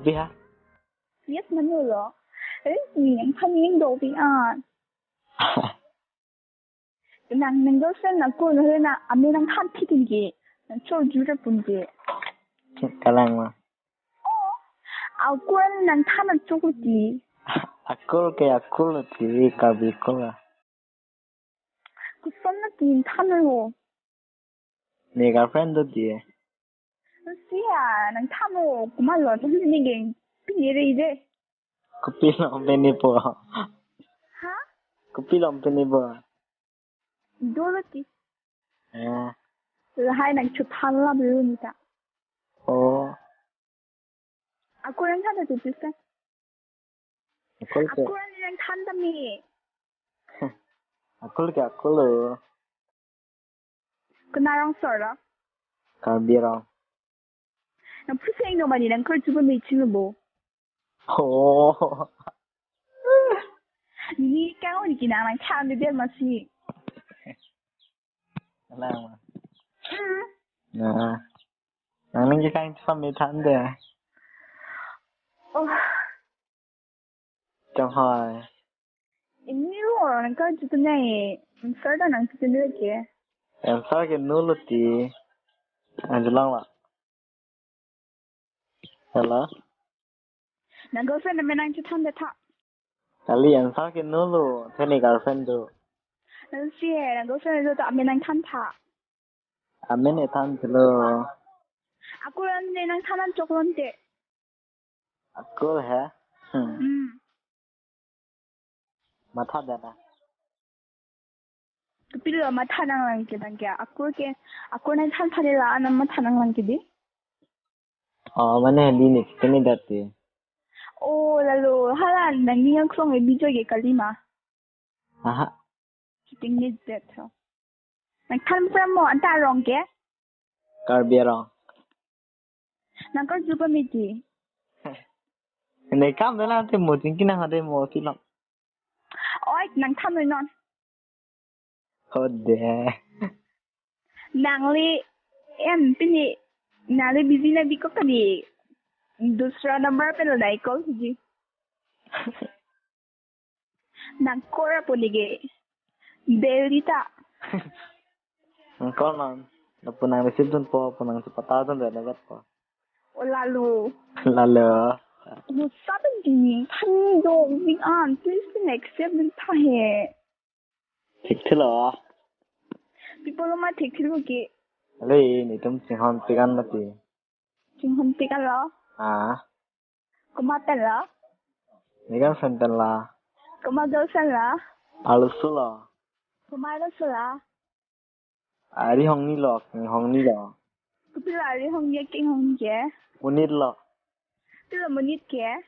Copy ha? Yes, Manolo. Những thân những đồ bị nàng girlfriend là cô nữa là anh đang than thiết gì cho 주를 본지 Kalang mà. cô nàng than là chỗ gì Akul ke akul thì kabi kola. 그 썸나긴 탄으로 Nè girlfriend đó gì? 씨야 nàng 탄으로 고말로 흔드는 게 비례래 이제 Copy lòng bên đi bờ. hả Copy lòng bên đi bờ. 이도르지 À. hai nàng chụp 탄라 배우니까 Ồ. 아꼬랑 탄다 됐을까 Akul ke. 아꼬랑이랑 탄다미 Akul ke akul. 그 나랑 써라 Kabi lòng. 나 푸세잉노만이랑 그걸 죽으면 이치는 뭐 Ồ. 니 까오니기 나랑 차는데 될 맛이 Kalang mà. 응 À. Nàng lên cái canh phân mấy tháng rồi. Trong hỏi. 인미로 난 까지 그냥 썰다 난 그때 늘게 Em sao cái nút lụt thì anh chỉ long là. Hello. 난 girlfriend 맨날 좋던데 타 Kali em sao cái nút lụt thế này girlfriend rồi. 난 씨에 난 girlfriend도 맨날 탄타 À mấy này tham thì lo. 아꼬랑 내랑 타난 쪽으로인데 À cô hả? Mà thật đẹp à? 그 빌려 마 타낭랑 게단게 아꼬랑 탄타리라 아나마 타낭랑 게디 Mà này đi nè cái này đẹp thì. 오 랄로 하란 낭니가 크롱에 미저게 깔리마 À. 기땡니 데터 난 탄프라모 안타롱게 Kabi lòng. 난 걸주범이지 Này cam đó là thêm một cái nào đây một tí lòng. 어이 난 탄을 넌 Thôi để. 낭리 em पिनी नाले बिजी ना बिको कदी दूसरा नंबर पे लड़ाई कॉल कीजिए nàng कोरा पोलिगे बेलिता Con là punang di situ po punang sepatah tu dah dapat po. lalu Lalu. saben gini 한도 윙안 please accept 는 타해 Thích thế lo. people ma thích thì Lấy này trong trường học tiếng Anh là gì? 지금 헌티가 러 À. 꼬마 때라 Này cái phần tên là 꼬마 도살라 Alusula. 꼬마 도살라 À đi hong ni lo, hong ni lo. 그 빌라리 홍게 king 홍게 Munit lo. 빌라 문잇게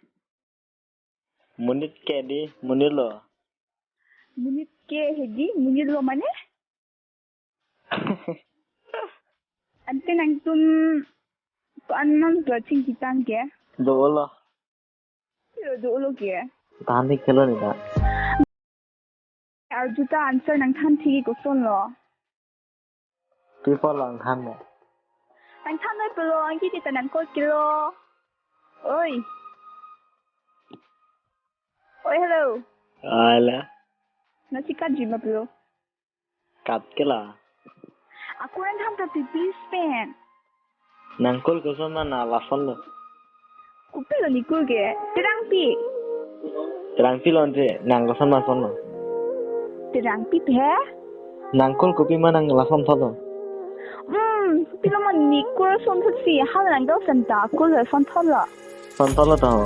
Munit ke đi, munit lo. 문잇게 해디 문잇로 만에 안때 낭좀 안만 거친 기탄게 Dua lo. 빌라 도로게 Tahan đi kilo này đã. 알주다 안서 낭 탄티기 고손로 People lòng tham này. 낭 탄을 빌로 안기디다 낭 꼴길로 오이 오이 hello À là 나 지까지 마 빌로 cắt cái là. aku yang tham tapi bispen Nàng cול có số mà là phân lo. ku pilih ni kulge terang pi Terang pilon je, nàng có số mà phân lo. terang pi pe Nàng col có pi mà nàng là phân thôi. pilih man ni kul son thut si hal nang do senta kul le son thol la Phân thôi là tao.